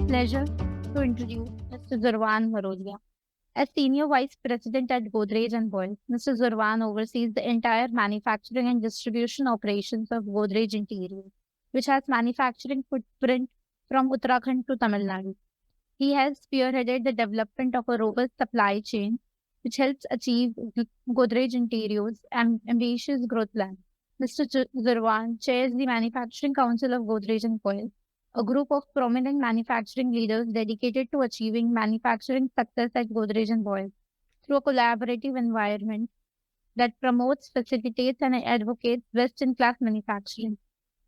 pleasure to introduce Mr. Zurvan. As Senior Vice President at Godrej and Boyce, Mr. Zurvan oversees the entire manufacturing and distribution operations of Godrej Interio, which has manufacturing footprint from Uttarakhand to Tamil Nadu. He has spearheaded the development of a robust supply chain, which helps achieve Godrej Interio's ambitious growth plan. Mr. Zurvan chairs the Manufacturing Council of Godrej and Boyce, a group of prominent manufacturing leaders dedicated to achieving manufacturing success at Godrej and Boyce through a collaborative environment that promotes, facilitates, and advocates best-in-class manufacturing.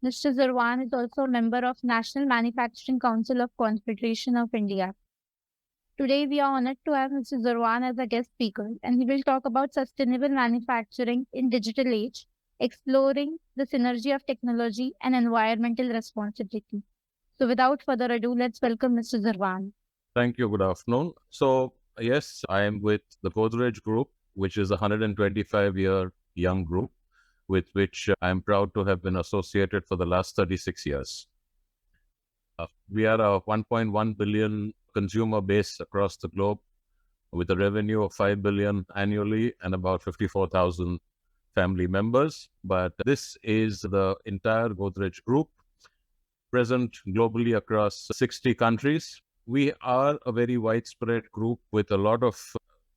Mr. Zurvan is also a member of National Manufacturing Council of Confederation of India. Today, we are honored to have Mr. Zurvan as a guest speaker, and he will talk about sustainable manufacturing in digital age, exploring the synergy of technology and environmental responsibility. So without further ado, let's welcome Mr. Zurvan. Thank you. Good afternoon. So, yes, I am with the Godrej Group, which is a 125-year young group with which I am proud to have been associated for the last 36 years. We are a 1.1 billion consumer base across the globe with a revenue of 5 billion annually and about 54,000 family members. But this is the entire Godrej Group, present globally across 60 countries. We are a very widespread group with a lot of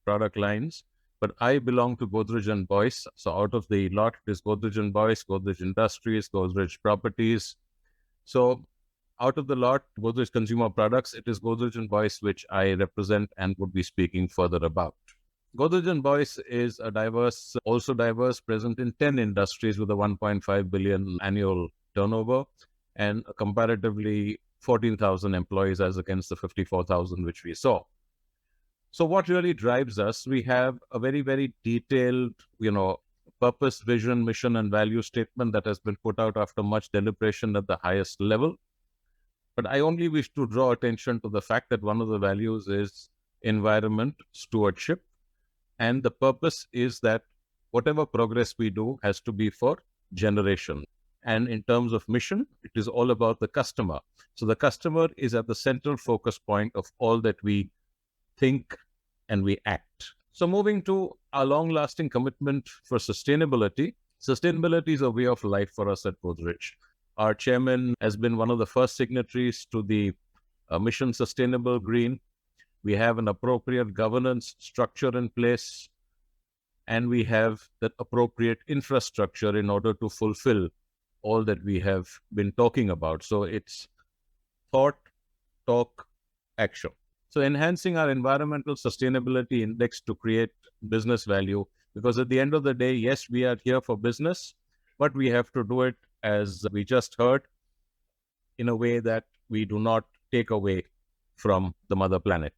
product lines, but I belong to Godrej and Boyce. So out of the lot, it is Godrej and Boyce, Godrej Industries, Godrej Properties. So out of the lot, Godrej Consumer Products, it is Godrej and Boyce which I represent and would be speaking further about. Godrej and Boyce is a diverse, present in 10 industries with a 1.5 billion annual turnover and comparatively 14,000 employees as against the 54,000 which we saw. So what really drives us? We have a very, very detailed, purpose, vision, mission, and value statement that has been put out after much deliberation at the highest level. But I only wish to draw attention to the fact that one of the values is environment stewardship. And the purpose is that whatever progress we do has to be for generation. And in terms of mission, it is all about the customer. So the customer is at the central focus point of all that we think and we act. So moving to our long-lasting commitment for sustainability. Sustainability is a way of life for us at Godrej. Our chairman has been one of the first signatories to the Mission Sustainable Green. We have an appropriate governance structure in place, and we have that appropriate infrastructure in order to fulfill all that we have been talking about. So it's thought, talk, action. So enhancing our environmental sustainability index to create business value, because at the end of the day, yes, we are here for business, but we have to do it, as we just heard, in a way that we do not take away from the mother planet.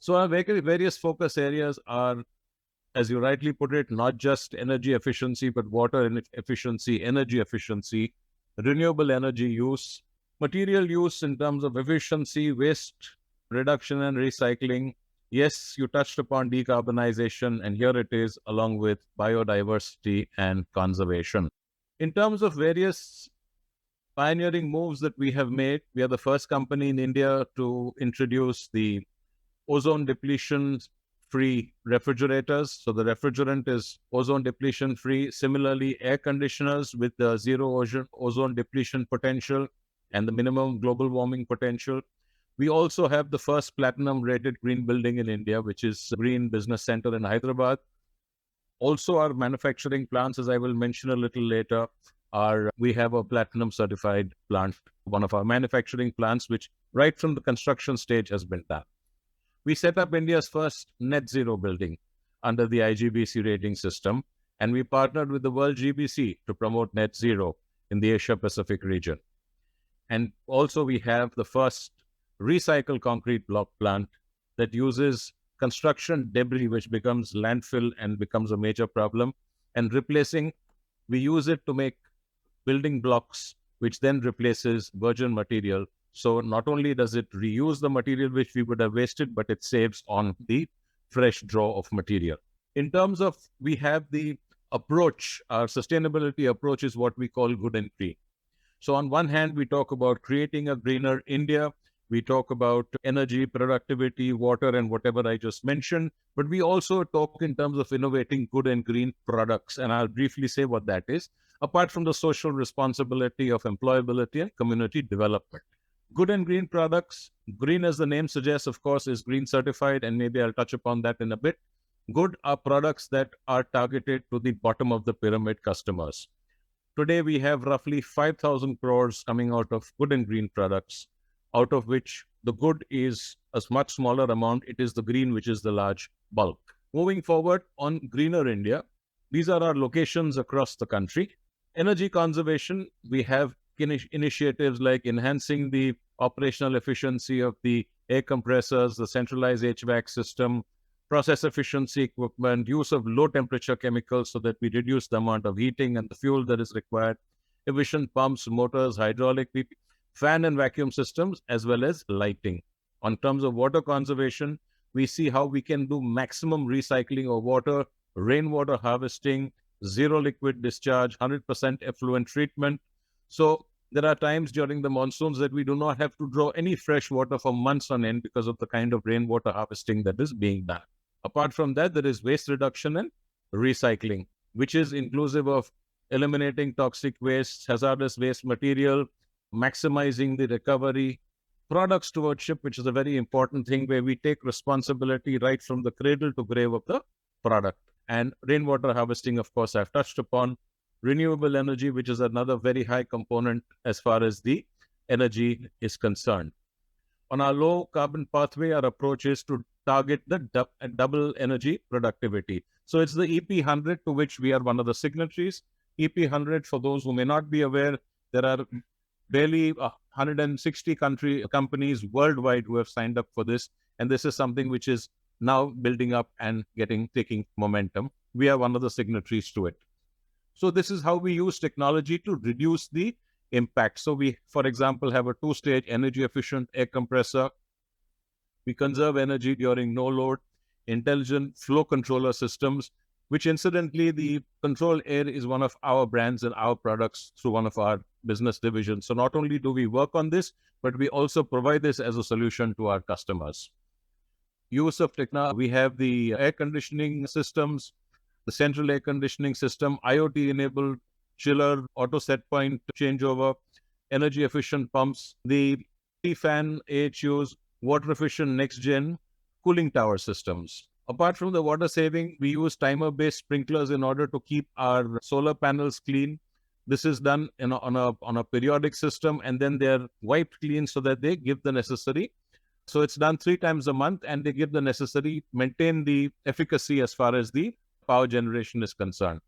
So our various focus areas are, as you rightly put it, not just energy efficiency, but water efficiency, energy efficiency, renewable energy use, material use in terms of efficiency, waste reduction and recycling. Yes, you touched upon decarbonization, and here it is along with biodiversity and conservation. In terms of various pioneering moves that we have made, we are the first company in India to introduce the ozone depletion free refrigerators. So the refrigerant is ozone depletion free. Similarly, air conditioners with the zero ozone depletion potential and the minimum global warming potential. We also have the first platinum rated green building in India, which is Green Business Center in Hyderabad. Also, our manufacturing plants, as I will mention a little later, we have a platinum certified plant, one of our manufacturing plants, which right from the construction stage has been done. We set up India's first net zero building under the IGBC rating system, and we partnered with the World GBC to promote net zero in the Asia Pacific region. And also we have the first recycled concrete block plant that uses construction debris, which becomes landfill and becomes a major problem, and we use it to make building blocks, which then replaces virgin material. So not only does it reuse the material which we would have wasted, but it saves on the fresh draw of material. In terms of, we have the approach, our sustainability approach is what we call good and green. So on one hand, we talk about creating a greener India. We talk about energy, productivity, water, and whatever I just mentioned. But we also talk in terms of innovating good and green products. And I'll briefly say what that is, apart from the social responsibility of employability and community development. Good and green products, green as the name suggests, of course, is green certified, and maybe I'll touch upon that in a bit. Good are products that are targeted to the bottom of the pyramid customers. Today, we have roughly 5,000 crores coming out of good and green products, out of which the good is a much smaller amount. It is the green, which is the large bulk. Moving forward on Greener India, these are our locations across the country. Energy conservation, we have initiatives like enhancing the operational efficiency of the air compressors, the centralized HVAC system, process efficiency equipment, use of low temperature chemicals so that we reduce the amount of heating and the fuel that is required, efficient pumps, motors, hydraulic, fan and vacuum systems, as well as lighting. On terms of water conservation, we see how we can do maximum recycling of water, rainwater harvesting, zero liquid discharge, 100% effluent treatment. So there are times during the monsoons that we do not have to draw any fresh water for months on end because of the kind of rainwater harvesting that is being done. Apart from that, there is waste reduction and recycling, which is inclusive of eliminating toxic waste, hazardous waste material, maximizing the recovery, product stewardship, which is a very important thing where we take responsibility right from the cradle to grave of the product. And rainwater harvesting, of course, I've touched upon. Renewable energy, which is another very high component as far as the energy is concerned. On our low carbon pathway, our approach is to target the double energy productivity. So it's the EP100 to which we are one of the signatories. EP100, for those who may not be aware, there are barely 160 companies worldwide who have signed up for this. And this is something which is now building up and taking momentum. We are one of the signatories to it. So this is how we use technology to reduce the impact. So we, for example, have a two-stage energy efficient air compressor. We conserve energy during no load, intelligent flow controller systems, which incidentally, the control air is one of our brands and our products through one of our business divisions. So not only do we work on this, but we also provide this as a solution to our customers. Use of technology, we have the air conditioning systems, the central air conditioning system, IoT-enabled chiller, auto set point changeover, energy efficient pumps, the fan AHUs, water efficient next gen cooling tower systems. Apart from the water saving, we use timer-based sprinklers in order to keep our solar panels clean. This is done on a periodic system, and then they're wiped clean so that they give the necessary. So it's done 3 times a month, and they give the necessary, maintain the efficacy as far as the power generation is concerned.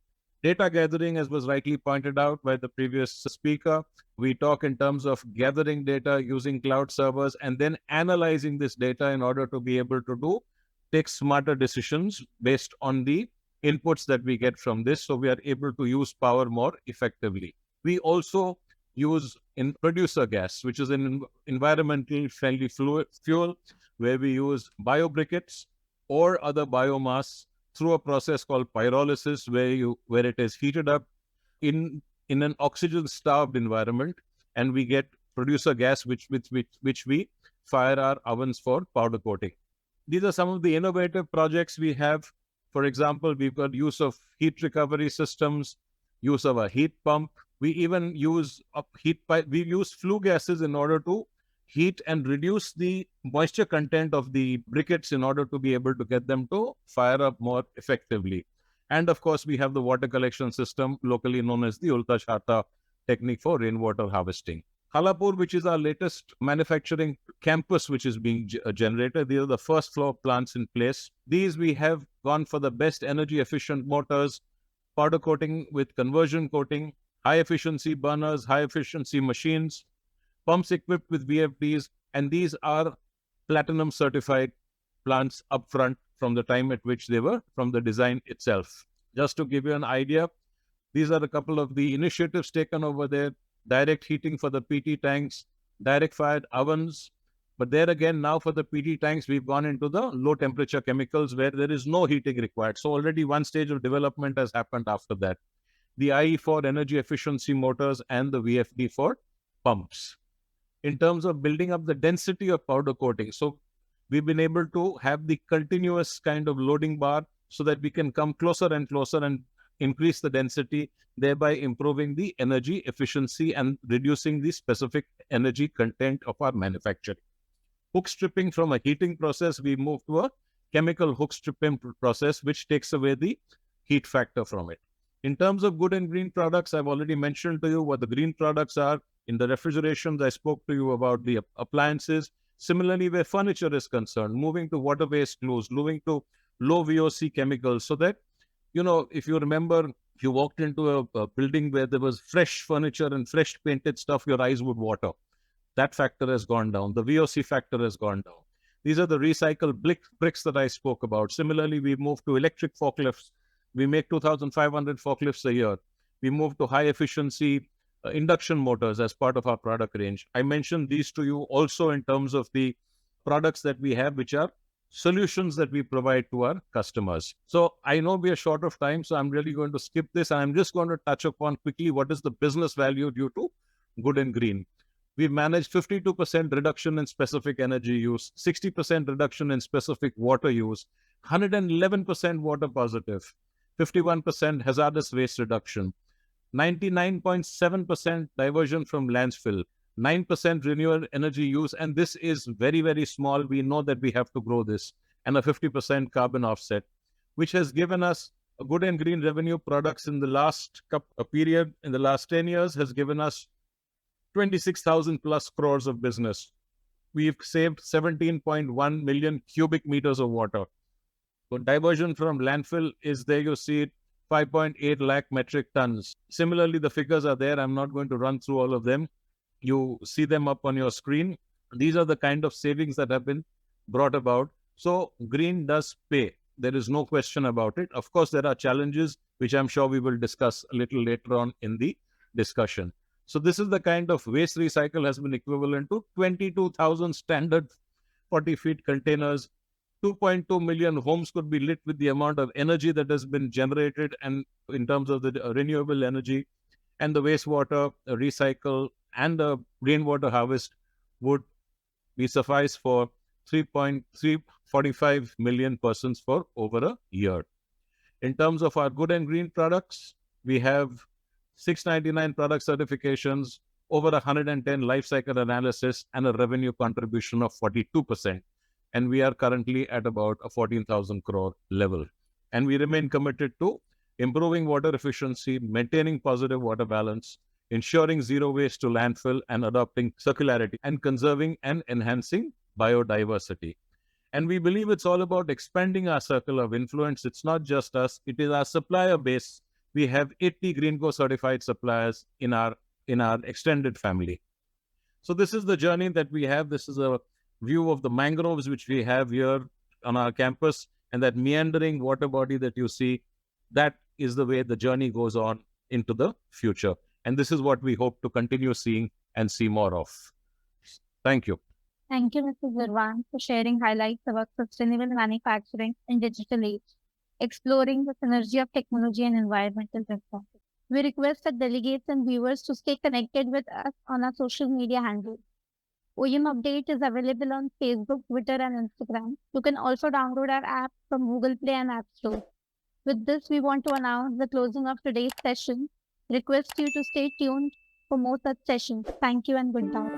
Data gathering, as was rightly pointed out by the previous speaker, we talk in terms of gathering data using cloud servers and then analyzing this data in order to be able to take smarter decisions based on the inputs that we get from this. So we are able to use power more effectively. We also use producer gas, which is an environmentally friendly fuel, where we use biobriquettes or other biomass through a process called pyrolysis, where it is heated up in an oxygen-starved environment, and we get producer gas, which we fire our ovens for powder coating. These are some of the innovative projects we have. For example, we've got use of heat recovery systems, use of a heat pump. We even use we use flue gases in order to heat and reduce the moisture content of the briquettes in order to be able to get them to fire up more effectively. And of course, we have the water collection system, locally known as the Ulta Chhata technique for rainwater harvesting. Khalapur, which is our latest manufacturing campus, which is being generated. These are the first floor plants in place. These we have gone for the best energy efficient motors, powder coating with conversion coating, high efficiency burners, high efficiency machines, pumps equipped with VFDs, and these are platinum certified plants upfront from the time at which they were from the design itself. Just to give you an idea, these are a couple of the initiatives taken over there. Direct heating for the PT tanks, direct fired ovens. But there again, now for the PT tanks, we've gone into the low temperature chemicals where there is no heating required. So already one stage of development has happened after that. the IE for energy efficiency motors, and the VFD for pumps. In terms of building up the density of powder coating, so we've been able to have the continuous kind of loading bar so that we can come closer and closer and increase the density, thereby improving the energy efficiency and reducing the specific energy content of our manufacturing. Hook stripping from a heating process, we move to a chemical hook stripping process, which takes away the heat factor from it. In terms of good and green products, I've already mentioned to you what the green products are. In the refrigerations, I spoke to you about the appliances. Similarly, where furniture is concerned, moving to water-based glues, moving to low VOC chemicals, so that, if you remember, if you walked into a building where there was fresh furniture and fresh painted stuff, your eyes would water. That factor has gone down. The VOC factor has gone down. These are the recycled bricks that I spoke about. Similarly, we moved to electric forklifts. We make 2,500 forklifts a year. We moved to high efficiency induction motors as part of our product range. I mentioned these to you also in terms of the products that we have, which are solutions that we provide to our customers. So I know we are short of time, so I'm really going to skip this. And I'm just going to touch upon quickly what is the business value due to good and green. We've managed 52% reduction in specific energy use, 60% reduction in specific water use, 111% water positive, 51% hazardous waste reduction, 99.7% diversion from landfill, 9% renewable energy use, and this is very, very small. We know that we have to grow this, and a 50% carbon offset, which has given us a good and green revenue products in the last period, in the last 10 years, has given us 26,000 plus crores of business. We've saved 17.1 million cubic meters of water. So diversion from landfill is there, you see it, 5.8 lakh metric tons. Similarly, the figures are there. I'm not going to run through all of them. You see them up on your screen. These are the kind of savings that have been brought about. So green does pay. There is no question about it. Of course, there are challenges, which I'm sure we will discuss a little later on in the discussion. So this is the kind of waste recycle has been equivalent to 22,000 standard 40 feet containers. 2.2 million homes could be lit with the amount of energy that has been generated, and in terms of the renewable energy, and the wastewater recycle and the rainwater harvest would be suffice for 3.345 million persons for over a year. In terms of our good and green products, we have 699 product certifications, over 110 life cycle analysis, and a revenue contribution of 42%. And we are currently at about a 14,000 crore level. And we remain committed to improving water efficiency, maintaining positive water balance, ensuring zero waste to landfill, and adopting circularity, and conserving and enhancing biodiversity. And we believe it's all about expanding our circle of influence. It's not just us, it is our supplier base. We have 80 GreenCo certified suppliers in our extended family. So this is the journey that we have. This is a view of the mangroves which we have here on our campus, and that meandering water body that you see, that is the way the journey goes on into the future. And this is what we hope to continue seeing and see more of. Thank you. Thank you, Mr. Zurvan, for sharing highlights about sustainable manufacturing in digital age, exploring the synergy of technology and environmental responsibility. We request that delegates and viewers to stay connected with us on our social media handles. OEM Update is available on Facebook, Twitter, and Instagram. You can also download our app from Google Play and App Store. With this, we want to announce the closing of today's session. Request you to stay tuned for more such sessions. Thank you and goodbye.